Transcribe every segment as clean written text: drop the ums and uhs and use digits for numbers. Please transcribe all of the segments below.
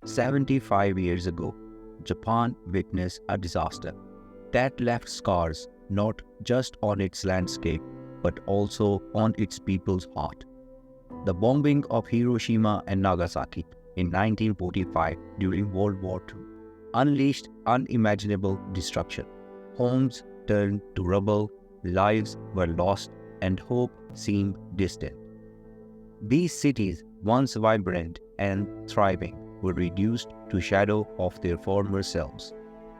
75 years ago, Japan witnessed a disaster that left scars not just on its landscape but also on its people's heart. The bombing of Hiroshima and Nagasaki in 1945 during World War II unleashed unimaginable destruction. Homes turned to rubble, lives were lost, and hope seemed distant. These cities, once vibrant and thriving, were reduced to shadow of their former selves.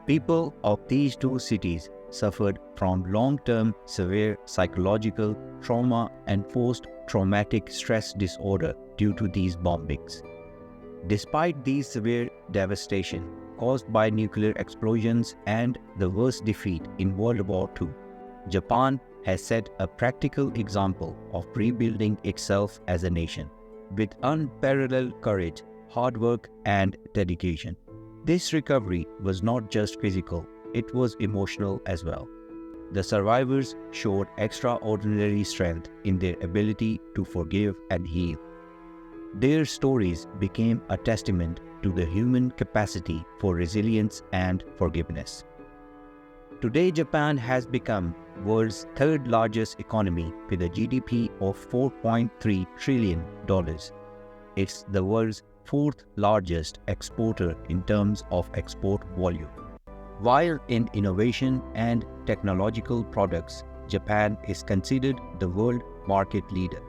People of these two cities suffered from long-term severe psychological trauma and post-traumatic stress disorder due to these bombings. Despite these severe devastation caused by nuclear explosions and the worst defeat in World War II, Japan has set a practical example of rebuilding itself as a nation with unparalleled courage, hard work, and dedication. This recovery was not just physical, it was emotional as well. The survivors showed extraordinary strength in their ability to forgive and heal. Their stories became a testament to the human capacity for resilience and forgiveness. Today, Japan has become the world's third largest economy with a GDP of $4.3 trillion. It's the world's fourth largest exporter in terms of export volume. While in innovation and technological products, Japan is considered the world market leader.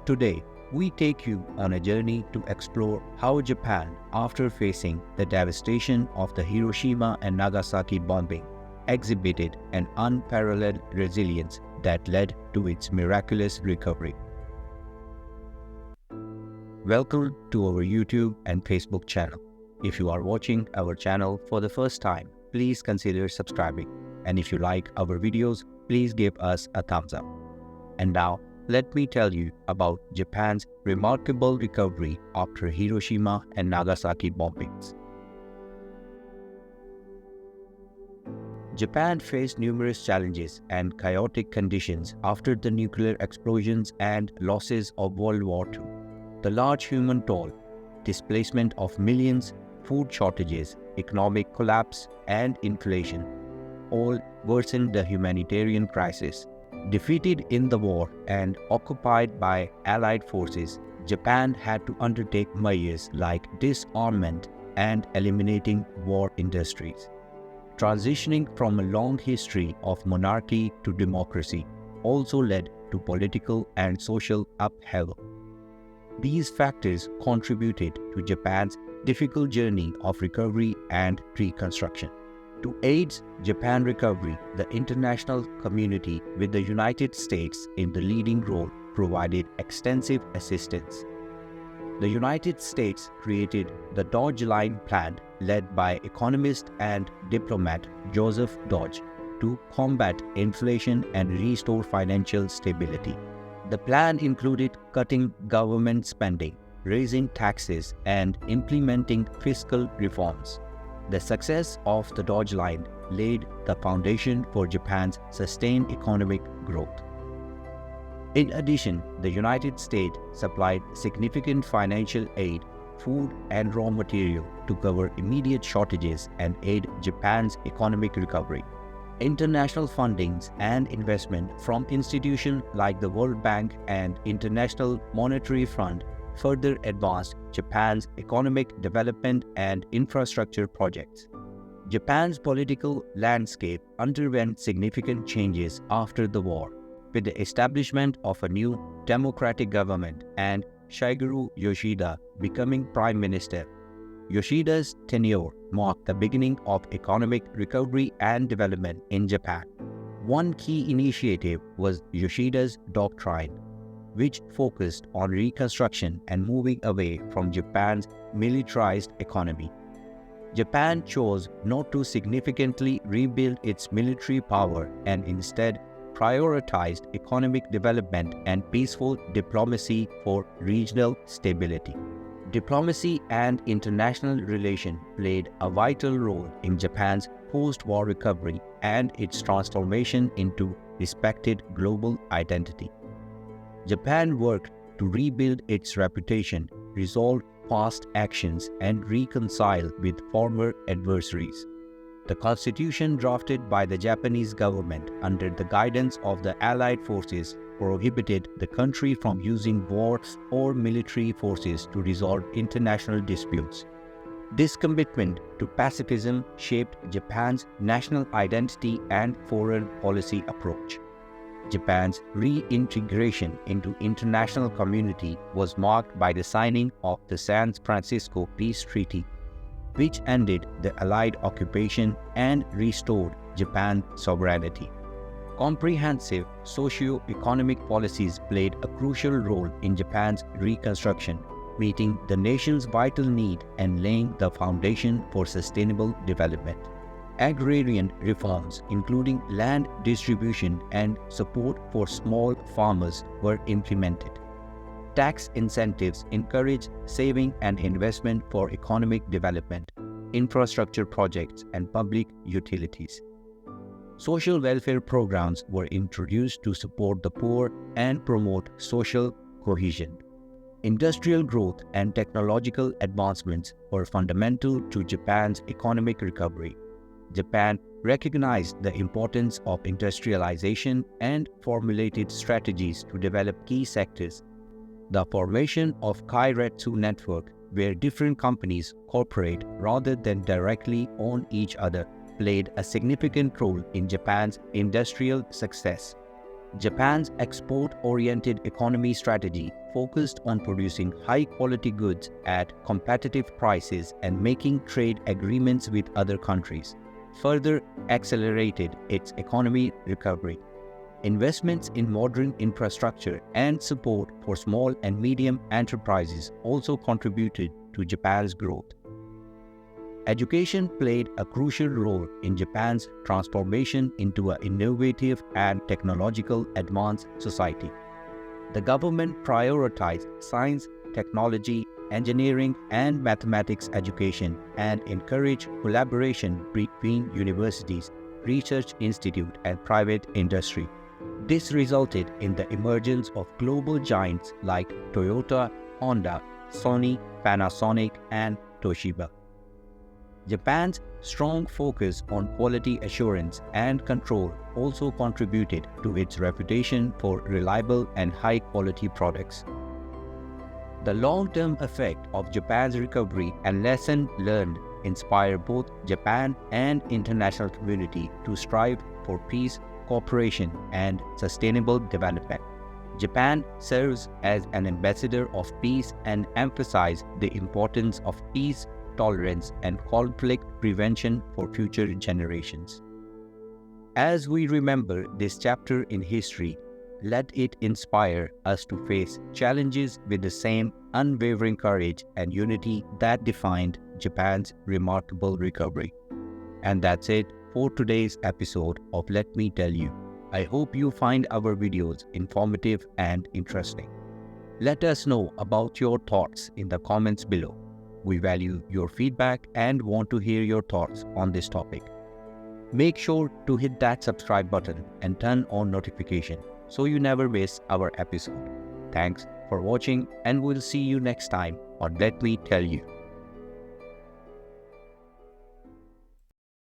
Today, we take you on a journey to explore how Japan, after facing the devastation of the Hiroshima and Nagasaki bombing, exhibited an unparalleled resilience that led to its miraculous recovery. Welcome to our YouTube and Facebook channel. If you are watching our channel for the first time, please consider subscribing. And if you like our videos, please give us a thumbs up. And now, let me tell you about Japan's remarkable recovery after Hiroshima and Nagasaki bombings. Japan faced numerous challenges and chaotic conditions after the nuclear explosions and losses of World War II. The large human toll, displacement of millions, food shortages, economic collapse, and inflation all worsened the humanitarian crisis. Defeated in the war and occupied by Allied forces, Japan had to undertake measures like disarmament and eliminating war industries. Transitioning from a long history of monarchy to democracy also led to political and social upheaval. These factors contributed to Japan's difficult journey of recovery and reconstruction. To aid Japan's recovery, the international community, with the United States in the leading role, provided extensive assistance. The United States created the Dodge Line Plan, led by economist and diplomat Joseph Dodge, to combat inflation and restore financial stability. The plan included cutting government spending, raising taxes, and implementing fiscal reforms. The success of the Dodge Line laid the foundation for Japan's sustained economic growth. In addition, the United States supplied significant financial aid, food, and raw material to cover immediate shortages and aid Japan's economic recovery. International fundings and investment from institutions like the World Bank and International Monetary Fund further advanced Japan's economic development and infrastructure projects. Japan's political landscape underwent significant changes after the war, with the establishment of a new democratic government and Shigeru Yoshida becoming prime minister. Yoshida's tenure marked the beginning of economic recovery and development in Japan. One key initiative was Yoshida's doctrine, which focused on reconstruction and moving away from Japan's militarized economy. Japan chose not to significantly rebuild its military power and instead prioritized economic development and peaceful diplomacy for regional stability. Diplomacy and international relations played a vital role in Japan's post-war recovery and its transformation into respected global identity. Japan worked to rebuild its reputation, resolve past actions and reconcile with former adversaries. The constitution drafted by the Japanese government under the guidance of the Allied forces prohibited the country from using war or military forces to resolve international disputes. This commitment to pacifism shaped Japan's national identity and foreign policy approach. Japan's reintegration into international community was marked by the signing of the San Francisco Peace Treaty, which ended the Allied occupation and restored Japan's sovereignty. Comprehensive socio-economic policies played a crucial role in Japan's reconstruction, meeting the nation's vital need and laying the foundation for sustainable development. Agrarian reforms, including land distribution and support for small farmers, were implemented. Tax incentives encouraged saving and investment for economic development, infrastructure projects, and public utilities. Social welfare programs were introduced to support the poor and promote social cohesion. Industrial growth and technological advancements were fundamental to Japan's economic recovery. Japan recognized the importance of industrialization and formulated strategies to develop key sectors. The formation of Keiretsu network, where different companies cooperate rather than directly own each other, played a significant role in Japan's industrial success. Japan's export-oriented economy strategy focused on producing high-quality goods at competitive prices and making trade agreements with other countries, further accelerated its economy recovery. Investments in modern infrastructure and support for small and medium enterprises also contributed to Japan's growth. Education played a crucial role in Japan's transformation into an innovative and technological advanced society. The government prioritized science, technology, engineering, and mathematics education and encouraged collaboration between universities, research institutes, and private industry. This resulted in the emergence of global giants like Toyota, Honda, Sony, Panasonic, and Toshiba. Japan's strong focus on quality assurance and control also contributed to its reputation for reliable and high-quality products. The long-term effect of Japan's recovery and lessons learned inspire both Japan and international community to strive for peace, cooperation, and sustainable development. Japan serves as an ambassador of peace and emphasizes the importance of peace, tolerance, and conflict prevention for future generations. As we remember this chapter in history, let it inspire us to face challenges with the same unwavering courage and unity that defined Japan's remarkable recovery. And that's it for today's episode of Let Me Tell You. I hope you find our videos informative and interesting. Let us know about your thoughts in the comments below. We value your feedback and want to hear your thoughts on this topic. Make sure to hit that subscribe button and turn on notification so you never miss our episode. Thanks for watching, and we'll see you next time on Let Me Tell You.